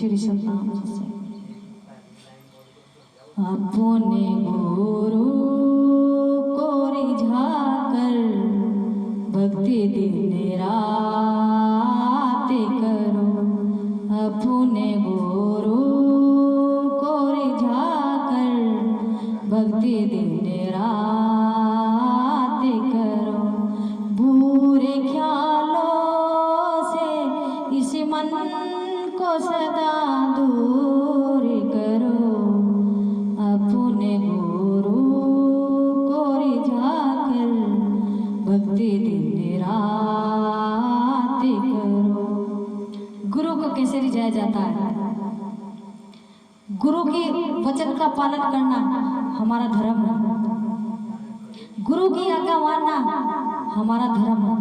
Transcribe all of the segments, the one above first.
श्री सतनाम से अपने गुरु को रिझाकर भक्ति दिन रात करो। अपने गुरु को रिझाकर भक्ति दिन रात करो। बुरे ख्यालों से इस मन को सदा दूर करो। अपने गुरु को रिझाकर भक्ति दिन रात करो। गुरु को कैसे रिझाया जाता है? गुरु की वचन का पालन करना हमारा धर्म है। गुरु की आज्ञा मानना हमारा धर्म है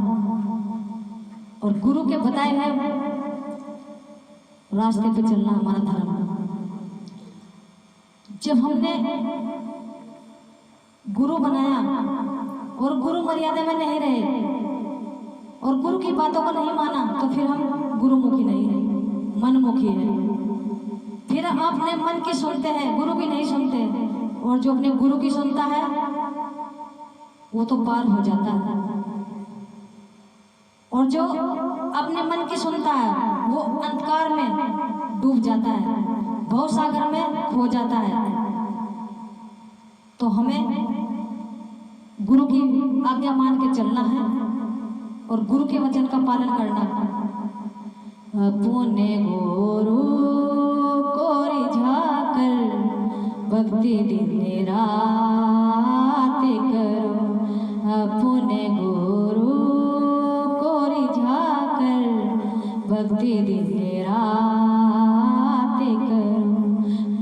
और गुरु के बताए हुए रास्ते पे चलना हमारा धर्म है। जब हमने गुरु बनाया और गुरु मर्यादा में नहीं रहे और गुरु की बातों को नहीं माना तो फिर हम गुरुमुखी नहीं है, मनमुखी है। फिर अपने मन की सुनते हैं, गुरु की नहीं सुनते, और जो अपने गुरु की सुनता है वो तो पार हो जाता है, और जो अपने मन की सुनता है वो अंधकार में डूब जाता है, भव सागर में खो जाता है। तो हमें गुरु की आज्ञा मान के चलना है और गुरु के वचन का पालन करना है। अपने गुरु को रिझाकर भक्ति दिन रात करो। अपने गुरु को रिझाकर भक्ति दिन रात करो।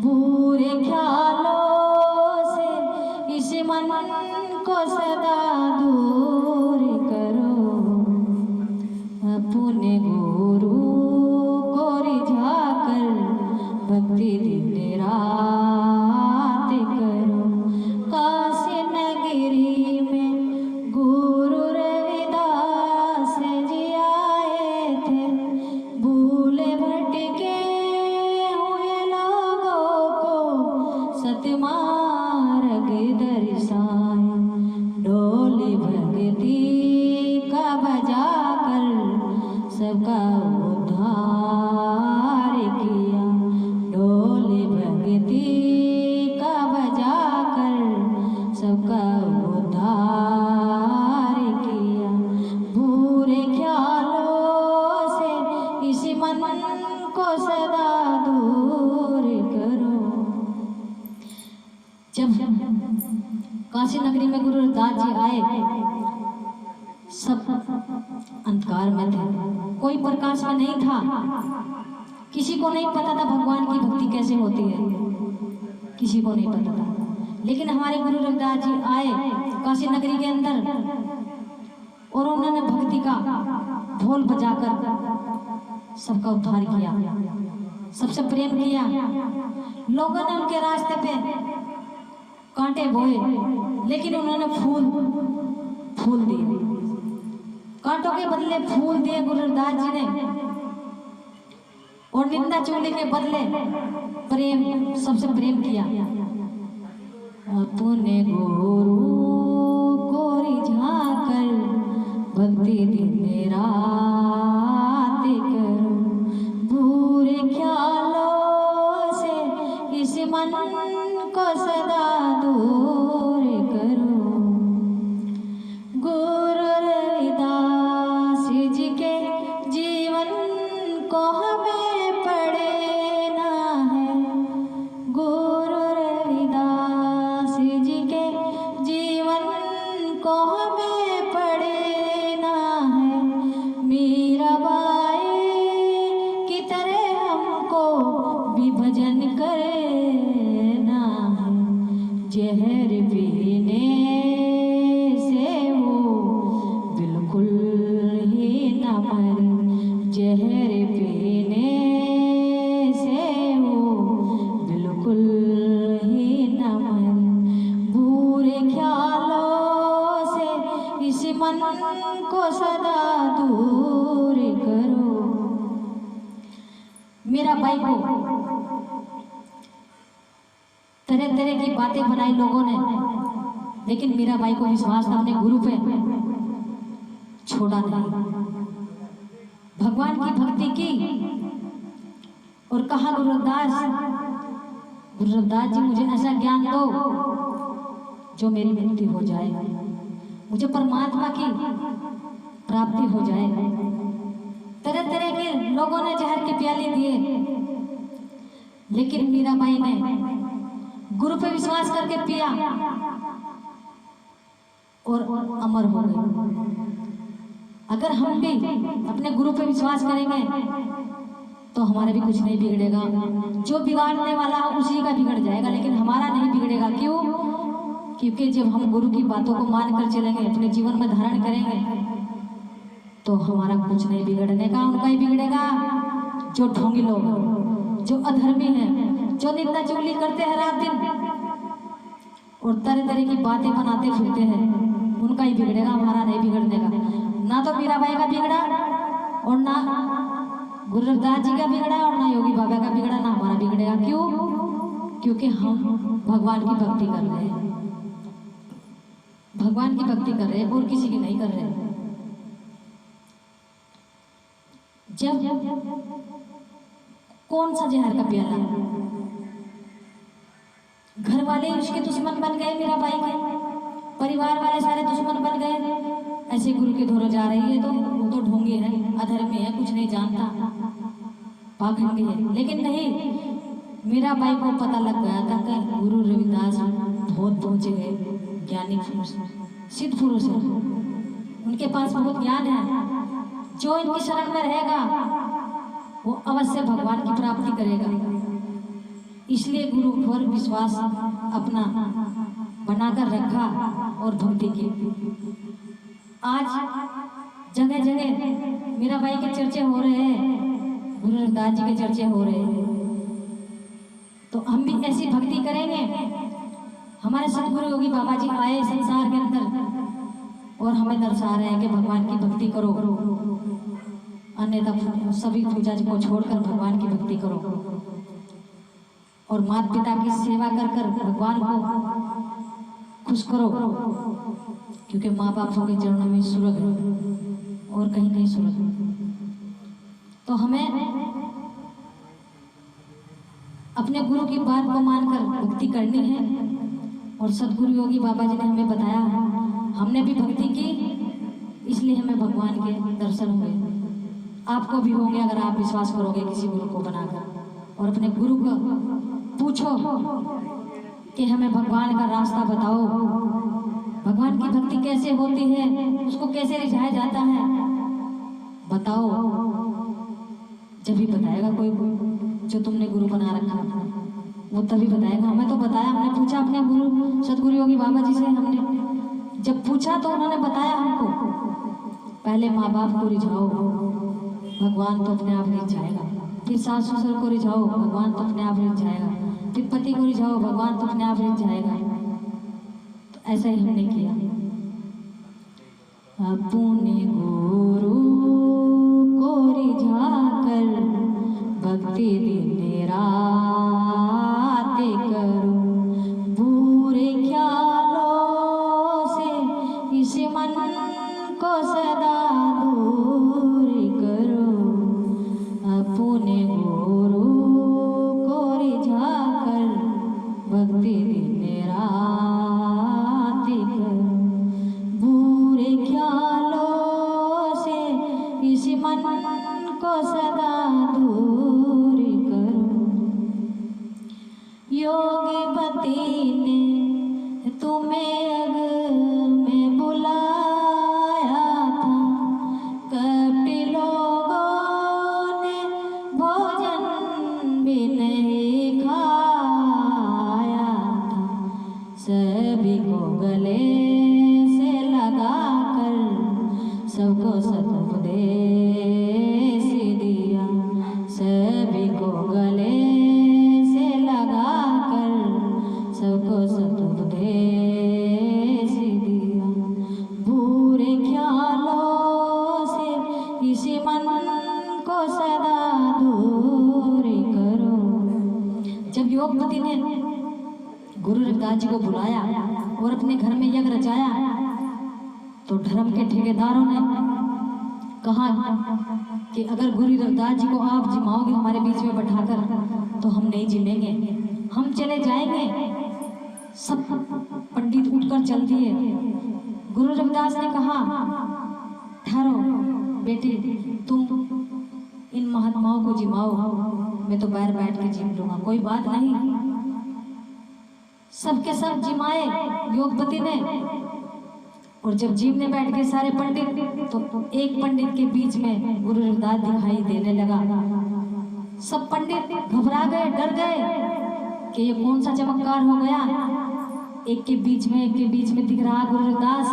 बुरे ख्यालों से इस मन को सदा दूर करो। अपने गुरु को रिझाकर भक्ति दिन रात करो। काशी नगरी में गुरु रविदास जी आए थे। भूले भटके हुए लोगों को सतमार्ग दर्शाए। डोली भक्ति का बजाकर सबका उद्धार किया। डोली भक्ति का बजाकर सबका उद्धार किया। बुरे ख्यालों से इस मन को सदा दूर करो। जब काशी नगरी में गुरु रविदास जी आए, सब अंधकार में थे, कोई प्रकाश में नहीं था। किसी को नहीं पता था भगवान की भक्ति कैसे होती है, किसी को नहीं पता था। लेकिन हमारे गुरु रविदास जी आए काशी नगरी के अंदर और उन्होंने भक्ति का ढोल बजाकर सबका उद्धार किया, सबसे प्रेम किया। लोगों ने उनके रास्ते पे कांटे बोए, लेकिन उन्होंने फूल दिए। कांटों के बदले फूल दिए गुरु रविदास जी ने, और निंदा चुगली के बदले प्रेम, सबसे प्रेम किया। अपने गुरु को रिझाकर भक्ति दिन रात करो। बुरे ख्यालों से इस मन को सदा दूर करो। गुरु रविदास जी के जीवन को हमें पढ़ना है। गुरु रविदास जी के जीवन को हमें पढ़ना है। मीराबाई की तरह हमको भी भजन करना है। जहर पीने से वो बिल्कुल ही न मरे। जहर पीने से वो बिल्कुल ही न मरे। बुरे ख्यालों से इस मन को सदा दूर करो। मेरा मीराबाई को तरह तरह की बातें बनाई लोगों ने, लेकिन मीराबाई को विश्वास था अपने गुरु पे, छोड़ा नहीं। भगवान की भक्ति की और कहा गुरु रविदास जी मुझे ऐसा ज्ञान दो जो मेरी मुक्ति हो जाए, मुझे परमात्मा की प्राप्ति हो जाए। तरह तरह के लोगों ने जहर के प्याले दिए, लेकिन मीराबाई ने गुरु पे विश्वास करके पिया और अमर हो गई। अगर हम भी अपने गुरु पे विश्वास करेंगे तो हमारा भी कुछ नहीं बिगड़ेगा। जो बिगाड़ने वाला है उसी का बिगड़ जाएगा, लेकिन हमारा नहीं बिगड़ेगा। क्यों? क्योंकि जब हम गुरु की बातों को मान कर चलेंगे, अपने जीवन में धारण करेंगे, तो हमारा कुछ नहीं बिगड़ने का, उनका ही बिगड़ेगा। जो ढोंगी लोग, जो अधर्मी हैं, जो निंदा चुगली करते हैं रात दिन और तरह तरह की बातें बनाते फिरते हैं, उनका ही बिगड़ेगा, हमारा नहीं बिगड़ने का। ना तो मीराबाई का बिगड़ा और ना गुरु रविदास जी का बिगड़ा और ना योगी बाबा का बिगड़ा, ना हमारा बिगड़ेगा। क्यों? क्योंकि हम भगवान की भक्ति कर रहे हैं, भगवान की भक्ति कर रहे हैं और किसी की नहीं कर रहे। जब कौन सा जहर का प्याला, घर वाले उसके दुश्मन बन गए, मीराबाई के परिवार वाले सारे दुश्मन बन गए। ऐसे गुरु के धोरे जा रही है तो वो तो ढोंगी है, अधर्मी है, कुछ नहीं जानता, पाखंडी है। लेकिन नहीं, मीराबाई को पता लग गया था कि गुरु रविदास बहुत पहुंचे गए, ज्ञानी पुरुष, सिद्ध पुरुष है, उनके पास बहुत ज्ञान है। जो इनकी शरण में रहेगा वो अवश्य भगवान की प्राप्ति करेगा। इसलिए गुरु पर विश्वास अपना बनाकर रखा और भक्ति की। आज जगह जगह मीराबाई के चर्चे हो रहे हैं, गुरु रविदास जी के चर्चे हो रहे हैं। तो हम भी ऐसी भक्ति करेंगे। हमारे सतगुरु योगी बाबा जी आए संसार के अंदर और हमें दर्शा रहे हैं कि भगवान की भक्ति करो, अन्यथा सभी पूजा को छोड़कर भगवान की भक्ति करो और माता पिता की सेवा कर कर भगवान को खुश करो, क्योंकि माँ बापों के चरणों में स्वर्ग है और कहीं नहीं स्वर्ग। तो हमें अपने गुरु की बात को मानकर भक्ति करनी है और सतगुरु योगी बाबा जी ने हमें बताया, हमने भी भक्ति की, इसलिए हमें भगवान के दर्शन हुए। आपको भी होंगे अगर आप विश्वास करोगे किसी गुरु को बनाकर और अपने गुरु को पूछो कि हमें भगवान का रास्ता बताओ, भगवान की भक्ति कैसे होती है, उसको कैसे रिझाया जाता है, बताओ। जब भी बताएगा कोई जो तुमने गुरु बना रखा वो तभी बताएगा। हमें तो बताया, हमने पूछा अपने गुरु सतगुरु योगी बाबा जी से, हमने जब पूछा तो उन्होंने बताया हमको, पहले माँ बाप को रिझाओ, भगवान तो अपने आप रिझ जाएगा। फिर सास ससुर को रिझाओ, भगवान तो अपने आप रिझ जाएगा। फिर पति को रिझाओ, भगवान तो अपने आप रिझ जाएगा। तो ऐसा ही हमने किया। अपने गुरु को रिझाकर भक्ति दिन रात करो, बुरे ख्यालों से इस मन को सदा दूर करो। अपने गुरु को रिझाकर भक्ति दिन रात करो, बुरे ख्यालों से इस मन को सदा दूर करो। योगी योगपति ने गुरु रविदास जी को बुलाया और अपने घर में यज्ञ रचाया, तो धर्म के ठेकेदारों ने कहा कि अगर गुरु रविदास जी को आप जिमाओगे हमारे बीच में बैठाकर तो हम नहीं जिमेंगे, हम चले जाएंगे। सब पंडित उठकर चल दिए। गुरु रविदास ने कहा, ठहरो बेटी, तुम इन महात्माओं को जिमाओ, मैं तो बाहर बैठ के जिम लूंगा, कोई बात नहीं। सबके सब जिमाए योगपति ने, और जब जिम में बैठ गए सारे पंडित, तो एक पंडित के बीच में गुरु रविदास दिखाई देने लगा। सब पंडित घबरा गए, डर गए कि ये कौन सा चमत्कार हो गया। एक के बीच में दिख रहा गुरु रविदास,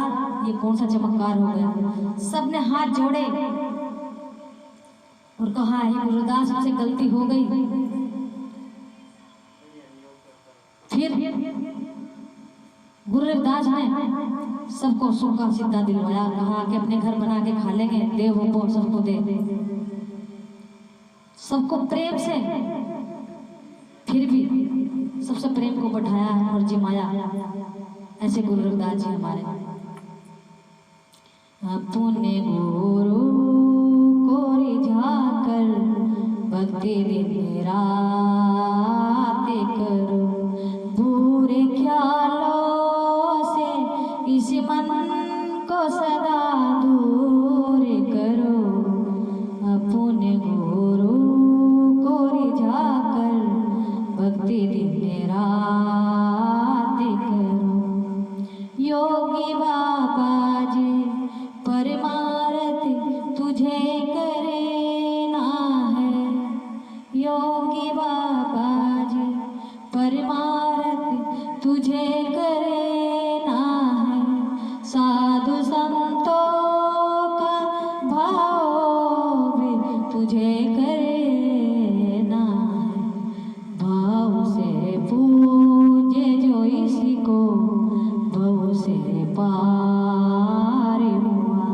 ये कौन सा चमत्कार हो गया। सबने हाथ जोड़े और कहा, हे गुरु रविदास, मुझसे गलती हो गई। फिर गुरु रविदास ने सबको सूखा सीधा दिलवाया, कहा कि अपने घर बना के खा लेंगे, दे वो सबको दे, सबको प्रेम से। फिर भी सबसे प्रेम को बैठाया और जिमाया। ऐसे गुरु रविदास जी हमारे। अपने गुरु को रिझाकर भक्ति दिन रात करो, बुरे ख्यालों से इस मन को सदा दूर करो। अपने गुरु को रिझाकर भक्ति दिन रात करो। योगी बाबा जी परमारथ तुझे करना है, योगी बाबा जी परमारथ तुझे करना है। साधु संतों का भाव भी तुझे करना है। भाव से पूजे जो इसको भव से पार हुआ।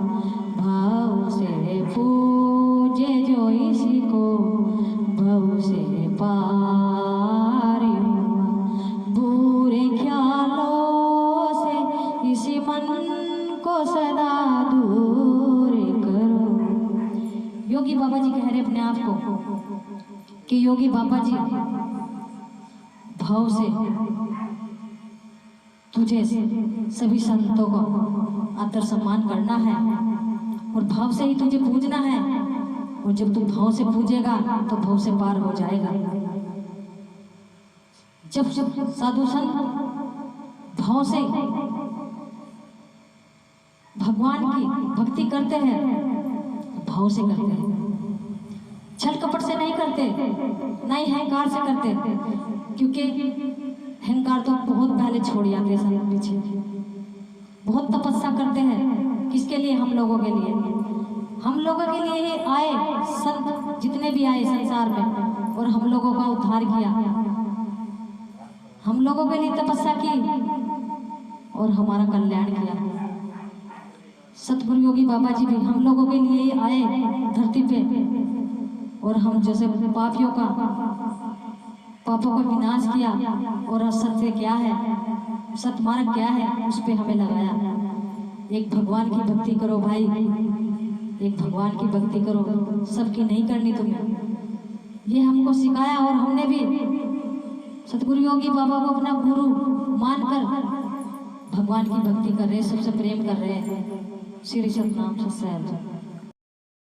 भाव से पूजे जो इसको भव से पार हुआ। बुरे ख्यालों से इसी मन को सदा दूर करो। योगी बाबा जी कह रहे अपने आप को कि योगी बाबा जी, भाव से तुझे सभी संतों को आदर सम्मान करना है और भाव से ही तुझे पूजना है। और जब तू भाव से पूजेगा तो भाव से पार हो जाएगा। जब साधु संत भाव से भगवान की भक्ति करते हैं, भाव से करते हैं, छल कपट से नहीं करते, नहीं अहंकार से करते, क्योंकि अहंकार तो बहुत पहले छोड़ जाते हैं पीछे। बहुत तपस्या करते हैं, किसके लिए? हम लोगों के लिए। हम लोगों के लिए ही आए संत, जितने भी आए संसार में, और हम लोगों का उद्धार किया। हम लोगों के लिए तपस्या की और हमारा कल्याण किया। सतगुरु योगी बाबा जी भी हम लोगों के लिए ही आए धरती पे, और हम जैसे पापियों का पापों का विनाश किया, और सत्य क्या है, सतमार्ग क्या है, उस पे हमें लगाया। एक भगवान की भक्ति करो भाई, एक भगवान की भक्ति करो, सबकी नहीं करनी तुम्हें। ये हमको सिखाया, और हमने भी सतगुरु योगी बाबा को अपना गुरु मानकर भगवान की भक्ति कर रहे हैं, सबसे प्रेम कर रहे हैं। श्री सतनाम सत्संग।